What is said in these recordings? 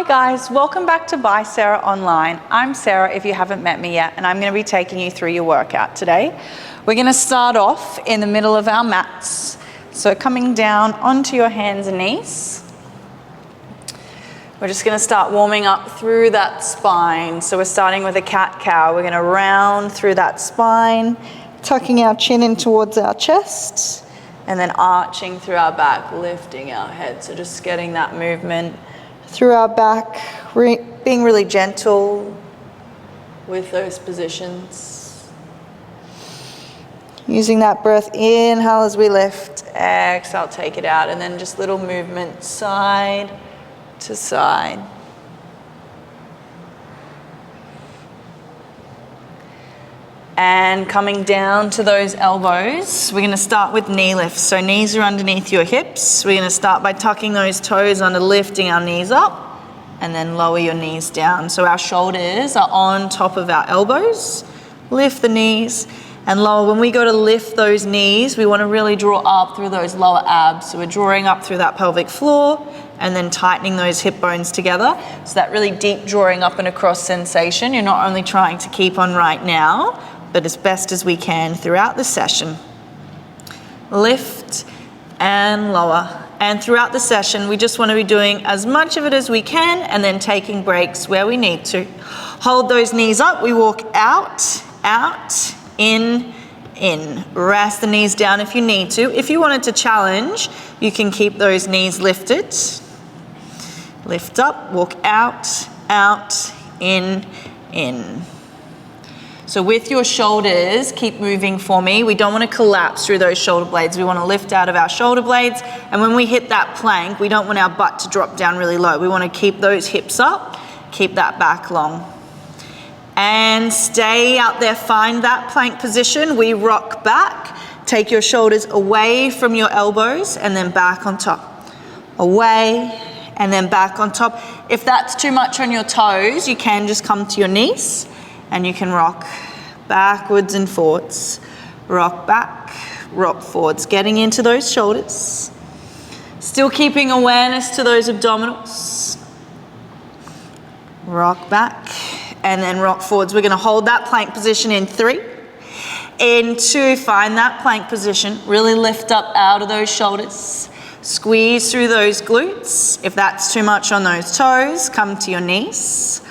Hi guys, welcome back to By Sarah Online. I'm Sarah if you haven't met me yet, and I'm going to be taking you through your workout today. We're going to start off in the middle of our mats. So coming down onto your hands and knees. We're just going to start warming up through that spine. So we're starting with a cat-cow. We're going to round through that spine, tucking our chin in towards our chest, and then arching through our back, lifting our head. So just getting that movement through our back, being really gentle with those positions. Using that breath, inhale as we lift, exhale, take it out, and then just little movement side to side. And coming down to those elbows, we're going to start with knee lifts. So knees are underneath your hips. We're going to start by tucking those toes under, lifting our knees up, and then lower your knees down. So our shoulders are on top of our elbows. Lift the knees and lower. When we go to lift those knees, we want to really draw up through those lower abs. So we're drawing up through that pelvic floor and then tightening those hip bones together. So that really deep drawing up and across sensation. You're not only trying to keep on right now, but as best as we can throughout the session. Lift and lower. And throughout the session, we just want to be doing as much of it as we can and then taking breaks where we need to. Hold those knees up. We walk out, out, in. Rest the knees down if you need to. If you wanted to challenge, you can keep those knees lifted. Lift up, walk out, out, in. So with your shoulders, keep moving for me. We don't want to collapse through those shoulder blades. We want to lift out of our shoulder blades. And when we hit that plank, we don't want our butt to drop down really low. We want to keep those hips up, keep that back long. And stay out there, find that plank position. We rock back. Take your shoulders away from your elbows and then back on top. Away and then back on top. If that's too much on your toes, you can just come to your knees. And you can rock backwards and forwards. Rock back, rock forwards. Getting into those shoulders. Still keeping awareness to those abdominals. Rock back and then rock forwards. We're going to hold that plank position in 3. In 2, find that plank position. Really lift up out of those shoulders. Squeeze through those glutes. If that's too much on those toes, come to your knees.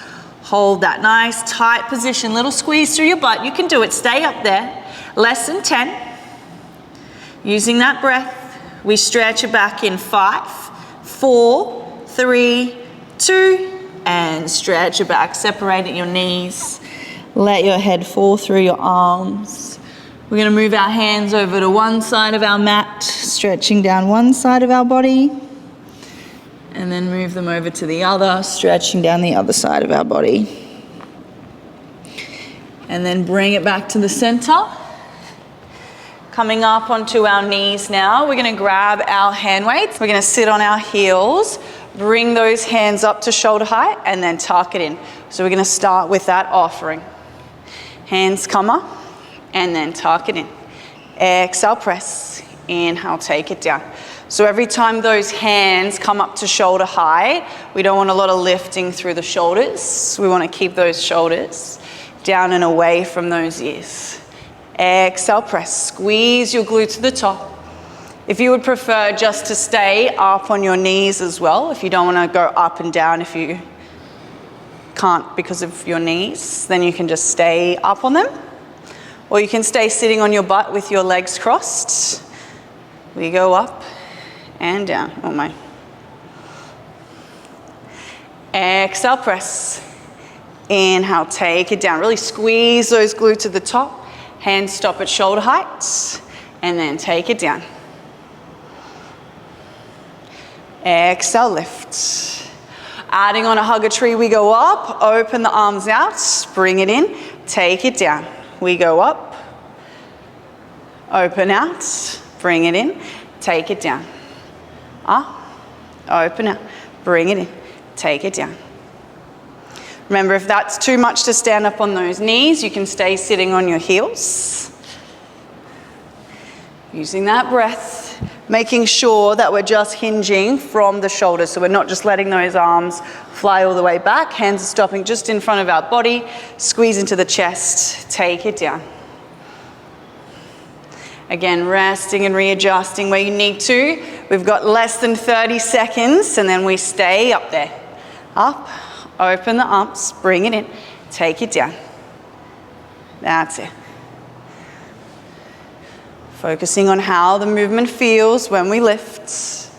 Hold that nice tight position, little squeeze through your butt. You can do it, stay up there. Less than 10. Using that breath, we stretch it back in 5, 4, 3, 2, and stretch it back. Separate at your knees. Let your head fall through your arms. We're gonna move our hands over to one side of our mat, stretching down one side of our body. And then move them over to the other, stretching down the other side of our body. And then bring it back to the center. Coming up onto our knees now, we're going to grab our hand weights. We're going to sit on our heels, bring those hands up to shoulder height, and then tuck it in. So we're going to start with that offering. Hands come up, and then tuck it in. Exhale, press. Inhale, take it down. So every time those hands come up to shoulder height, we don't want a lot of lifting through the shoulders. We want to keep those shoulders down and away from those ears. Exhale, press. Squeeze your glutes to the top. If you would prefer just to stay up on your knees as well, if you don't want to go up and down, if you can't because of your knees, then you can just stay up on them. Or you can stay sitting on your butt with your legs crossed. We go up and down. Oh my. Exhale, press. Inhale, take it down. Really squeeze those glutes to the top. Hands stop at shoulder height. And then take it down. Exhale, lift. Adding on a hugger tree, we go up. Open the arms out. Bring it in. Take it down. We go up. Open out. Bring it in. Take it down. Up, open up, bring it in, take it down. Remember, if that's too much to stand up on those knees, you can stay sitting on your heels. Using that breath, making sure that we're just hinging from the shoulders. So we're not just letting those arms fly all the way back. Hands are stopping just in front of our body. Squeeze into the chest. Take it down. Again, resting and readjusting where you need to. We've got less than 30 seconds, and then we stay up there. Up, open the arms, bring it in, take it down. That's it. Focusing on how the movement feels when we lift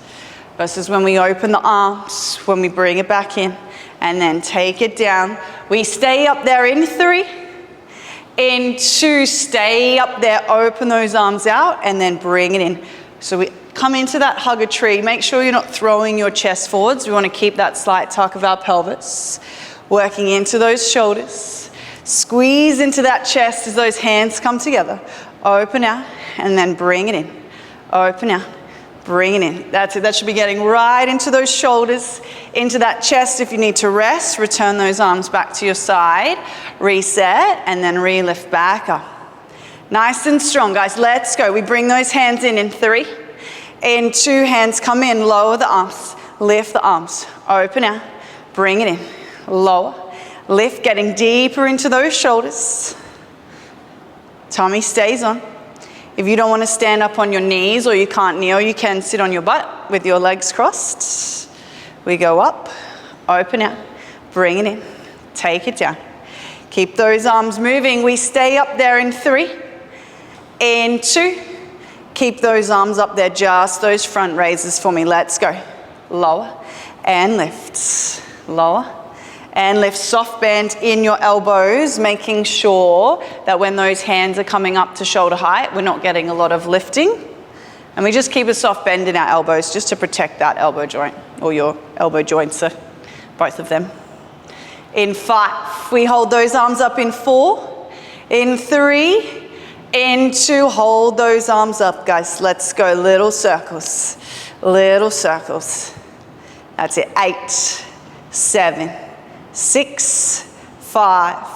versus when we open the arms, when we bring it back in, and then take it down. We stay up there in 3. In 2, stay up there, open those arms out, and then bring it in. So we come into that hugger tree. Make sure you're not throwing your chest forwards. We want to keep that slight tuck of our pelvis. Working into those shoulders. Squeeze into that chest as those hands come together. Open out, and then bring it in. Open out, bring it in. That's it. That should be getting right into those shoulders, into that chest. If you need to rest, return those arms back to your side. Reset, and then re-lift back up. Nice and strong, guys. Let's go. We bring those hands in 3. In 2, hands come in. Lower the arms. Lift the arms. Open out. Bring it in. Lower. Lift, getting deeper into those shoulders. Tummy stays on. If you don't want to stand up on your knees or you can't kneel, you can sit on your butt with your legs crossed. We go up, open out, bring it in, take it down. Keep those arms moving. We stay up there in 3. In 2, keep those arms up there, just those front raises for me. Let's go. Lower and lift. Lower and lift. Soft bend in your elbows, making sure that when those hands are coming up to shoulder height, we're not getting a lot of lifting. And we just keep a soft bend in our elbows just to protect that elbow joint, or your elbow joints, both of them. In 5, we hold those arms up in 4. In 3, in 2, hold those arms up, guys. Let's go. Little circles. Little circles. That's it. 8, 7, 6, 5,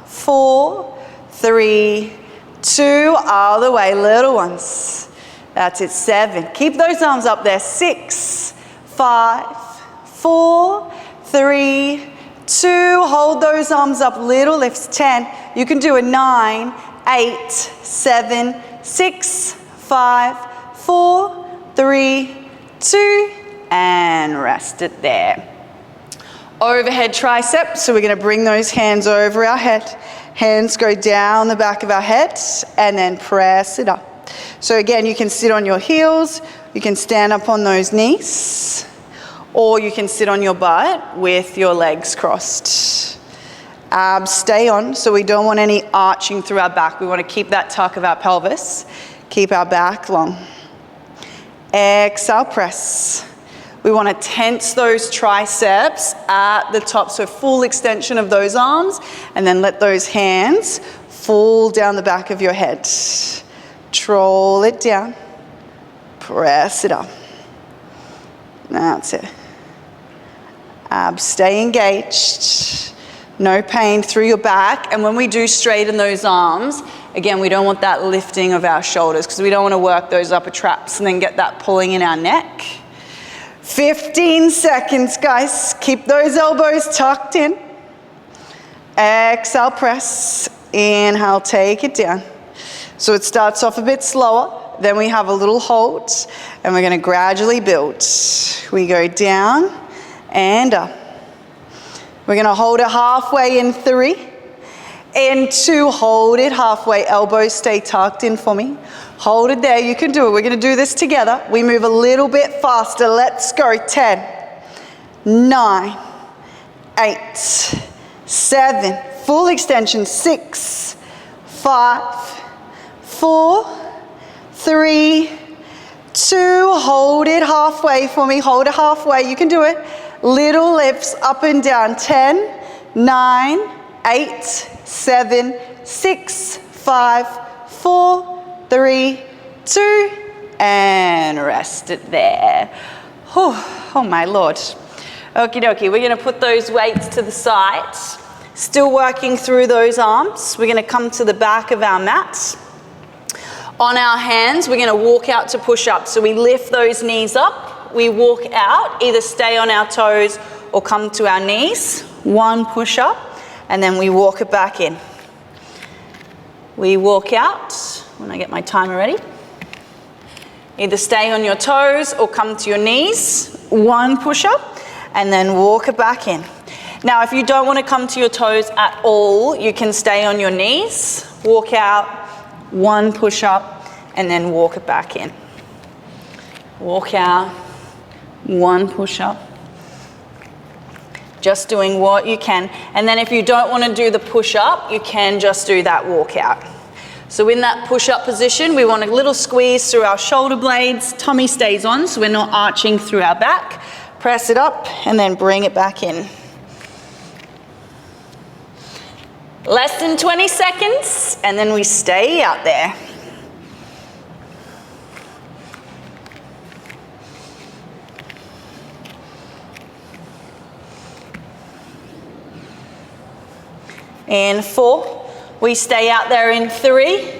4, 3, 2, all the way, little ones. That's it. 7. Keep those arms up there. 6, 5, 4, 3, 2. Hold those arms up. Little lifts. 10. You can do a 9, 8, 7, 6, 5, 4, 3, 2, and rest it there. Overhead triceps, so we're going to bring those hands over our head. Hands go down the back of our head and then press it up. So again, you can sit on your heels, you can stand up on those knees, or you can sit on your butt with your legs crossed. Abs stay on, so we don't want any arching through our back. We want to keep that tuck of our pelvis, keep our back long. Exhale, press. We want to tense those triceps at the top, so full extension of those arms, and then let those hands fall down the back of your head. Troll it down, press it up. That's it. Abs stay engaged. No pain through your back, and when we do straighten those arms, again, we don't want that lifting of our shoulders because we don't want to work those upper traps and then get that pulling in our neck. 15 seconds, guys. Keep those elbows tucked in. Exhale, press. Inhale, take it down. So it starts off a bit slower. Then we have a little hold, and we're going to gradually build. We go down and up. We're going to hold it halfway in 3. In 2, hold it halfway. Elbows stay tucked in for me. Hold it there. You can do it. We're going to do this together. We move a little bit faster. Let's go. 10, 9, 8, 7. Full extension. 6, 5, 4, 3, 2. Hold it halfway for me. Hold it halfway. You can do it. Little lifts up and down. 10, 9, 8, 7, 6, 5, 4, 3, 2, and rest it there. Whew. Oh my Lord. Okie dokie, we're going to put those weights to the side. Still working through those arms. We're going to come to the back of our mat. On our hands, we're gonna walk out to push up. So we lift those knees up, we walk out, either stay on our toes or come to our knees. One push up, and then we walk it back in. We walk out, when I get my timer ready. Either stay on your toes or come to your knees. One push up, and then walk it back in. Now, if you don't want to come to your toes at all, you can stay on your knees, walk out, one push up, and then walk it back in. Walk out, one push up. Just doing what you can. And then if you don't want to do the push up, you can just do that walk out. So in that push up position, we want a little squeeze through our shoulder blades. Tummy stays on, so we're not arching through our back. Press it up and then bring it back in. Less than 20 seconds, and then we stay out there. In 4, we stay out there in 3.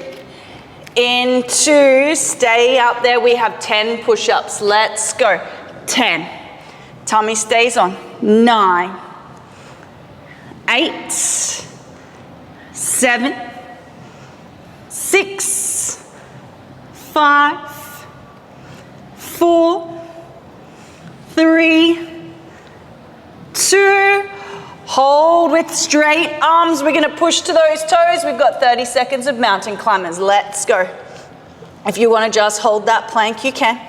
In 2, stay out there. We have 10 push-ups. Let's go. 10. Tummy stays on. 9, 8, 7, 6, 5, 4, 3, 2, hold with straight arms. We're gonna push to those toes. We've got 30 seconds of mountain climbers. Let's go. If you wanna just hold that plank, you can.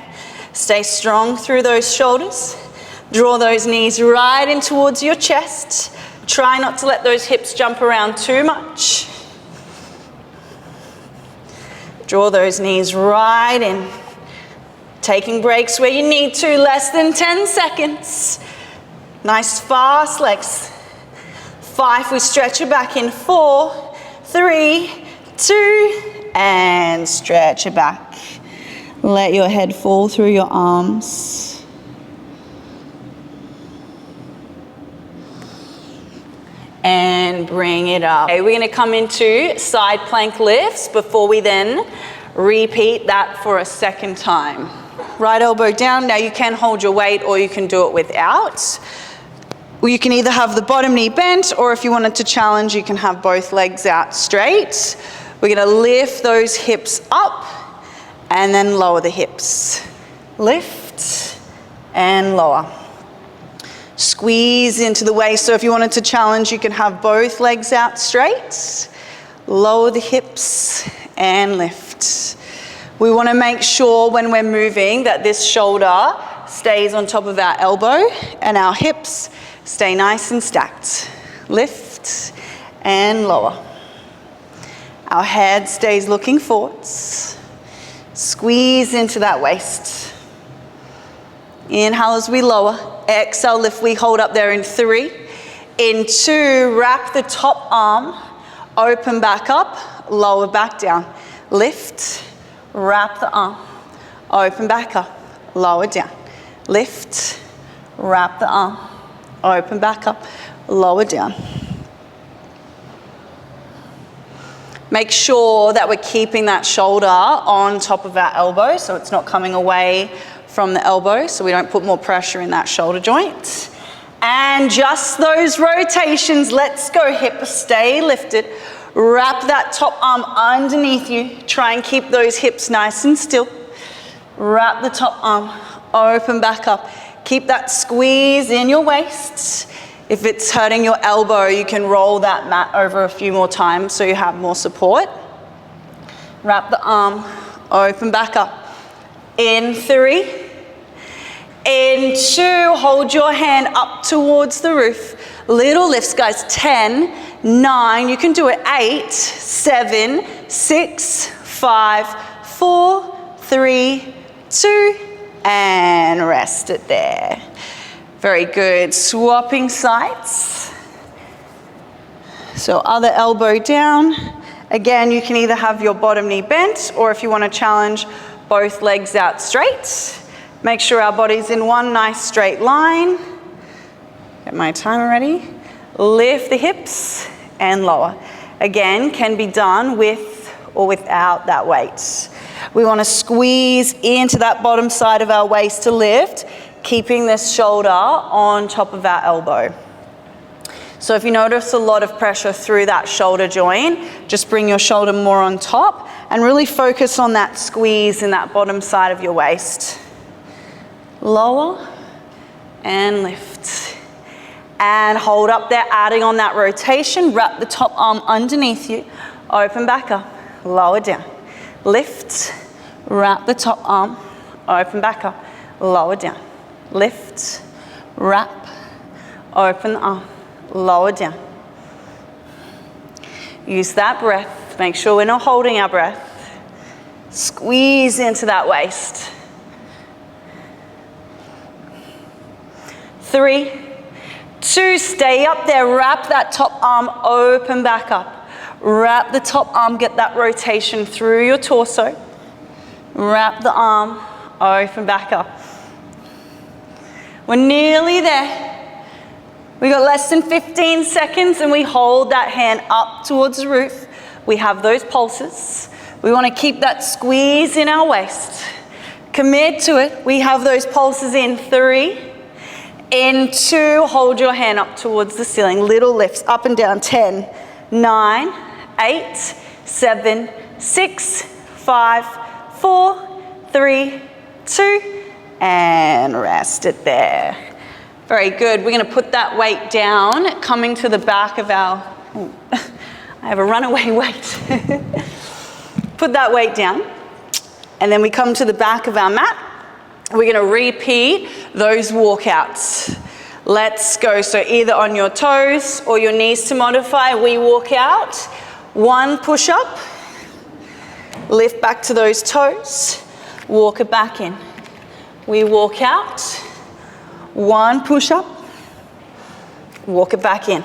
Stay strong through those shoulders. Draw those knees right in towards your chest. Try not to let those hips jump around too much. Draw those knees right in. Taking breaks where you need to, less than 10 seconds. Nice fast legs. 5, we stretch it back in 4, 3, 2, and stretch it back. Let your head fall through your arms. And bring it up. Okay, we're gonna come into side plank lifts before we then repeat that for a second time. Right elbow down. Now you can hold your weight or you can do it without. You can either have the bottom knee bent, or if you wanted to challenge, you can have both legs out straight. We're gonna lift those hips up and then lower the hips. Lift and lower. Squeeze into the waist. So if you wanted to challenge, you can have both legs out straight. Lower the hips and lift. We want to make sure when we're moving that this shoulder stays on top of our elbow and our hips stay nice and stacked. Lift and lower. Our head stays looking forwards. Squeeze into that waist. Inhale as we lower. Exhale, lift, we hold up there in 3. In 2, wrap the top arm, open back up, lower back down. Lift, wrap the arm, open back up, lower down. Lift, wrap the arm, open back up, lower down. Make sure that we're keeping that shoulder on top of our elbow so it's not coming away from the elbow, so we don't put more pressure in that shoulder joint. And just those rotations. Let's go. Hips stay lifted. Wrap that top arm underneath you. Try and keep those hips nice and still. Wrap the top arm, open back up. Keep that squeeze in your waist. If it's hurting your elbow, you can roll that mat over a few more times so you have more support. Wrap the arm, open back up. In 3, in 2, hold your hand up towards the roof. Little lifts, guys. 10, 9, you can do it. 8, 7, 6, 5, 4, 3, 2, and rest it there. Very good. Swapping sides. So other elbow down. Again, you can either have your bottom knee bent, or if you want to challenge, both legs out straight. Make sure our body's in one nice straight line. Get my timer ready. Lift the hips and lower. Again, can be done with or without that weight. We want to squeeze into that bottom side of our waist to lift, keeping this shoulder on top of our elbow. So if you notice a lot of pressure through that shoulder joint, just bring your shoulder more on top and really focus on that squeeze in that bottom side of your waist. Lower and lift. And hold up there, adding on that rotation. Wrap the top arm underneath you. Open back up, lower down. Lift, wrap the top arm, open back up, lower down. Lift, wrap, open the arm, lower down. Use that breath. Make sure we're not holding our breath. Squeeze into that waist. 3, 2, stay up there. Wrap that top arm, open back up. Wrap the top arm, get that rotation through your torso. Wrap the arm, open back up. We're nearly there. We got less than 15 seconds and we hold that hand up towards the roof. We have those pulses. We want to keep that squeeze in our waist. Commit to it. We have those pulses in 3, in 2, hold your hand up towards the ceiling. Little lifts up and down. 10, 9, 8, 7, 6, 5, 4, 3, 2, and rest it there. Very good. We're going to put that weight down, coming to the back of our, I have a runaway weight. Put that weight down, and then we come to the back of our mat. We're going to repeat those walkouts. Let's go. So either on your toes or your knees to modify, we walk out. 1 push-up. Lift back to those toes. Walk it back in. We walk out. 1 push-up. Walk it back in.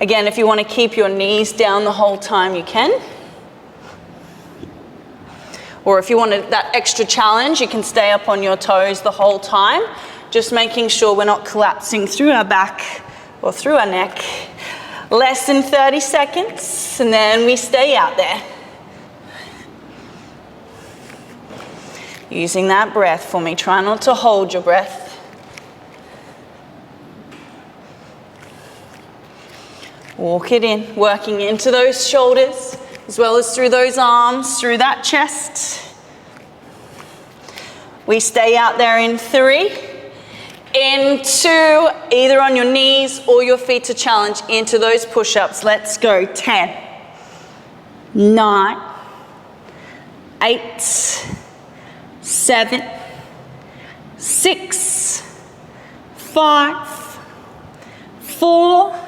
Again, if you want to keep your knees down the whole time, you can. Or if you want that extra challenge, you can stay up on your toes the whole time, just making sure we're not collapsing through our back or through our neck. Less than 30 seconds, and then we stay out there. Using that breath for me. Try not to hold your breath. Walk it in, working into those shoulders, as well as through those arms, through that chest. We stay out there in 3, in 2, either on your knees or your feet to challenge into those push-ups. Let's go. 10, 9, 8, 7, 6, 5, 4,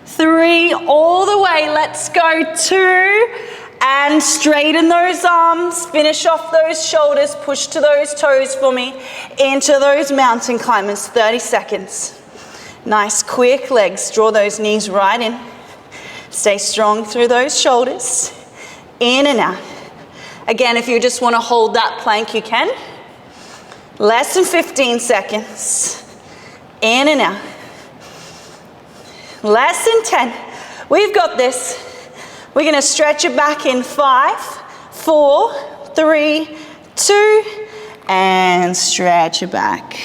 3, all the way. Let's go. 2, and straighten those arms. Finish off those shoulders. Push to those toes for me. Into those mountain climbers. 30 seconds. Nice quick legs. Draw those knees right in. Stay strong through those shoulders. In and out. Again, if you just want to hold that plank, you can. Less than 15 seconds. In and out. Less than 10. We've got this. We're going to stretch it back in 5, 4, 3, 2, and stretch it back.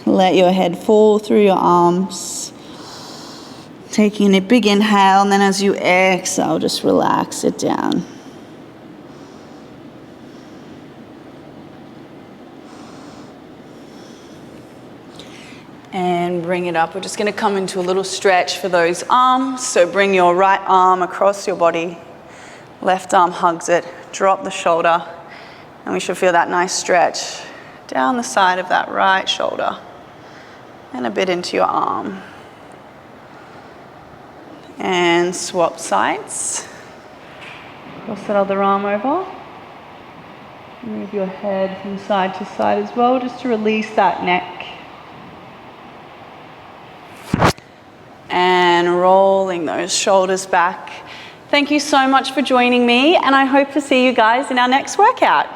Let your head fall through your arms. Taking a big inhale, and then as you exhale, just relax it down. And bring it up. We're just going to come into a little stretch for those arms. So bring your right arm across your body. Left arm hugs it. Drop the shoulder. And we should feel that nice stretch down the side of that right shoulder. And a bit into your arm. And swap sides. Cross that other arm over. Move your head from side to side as well, just to release that neck. And rolling those shoulders back. Thank you so much for joining me, and I hope to see you guys in our next workout.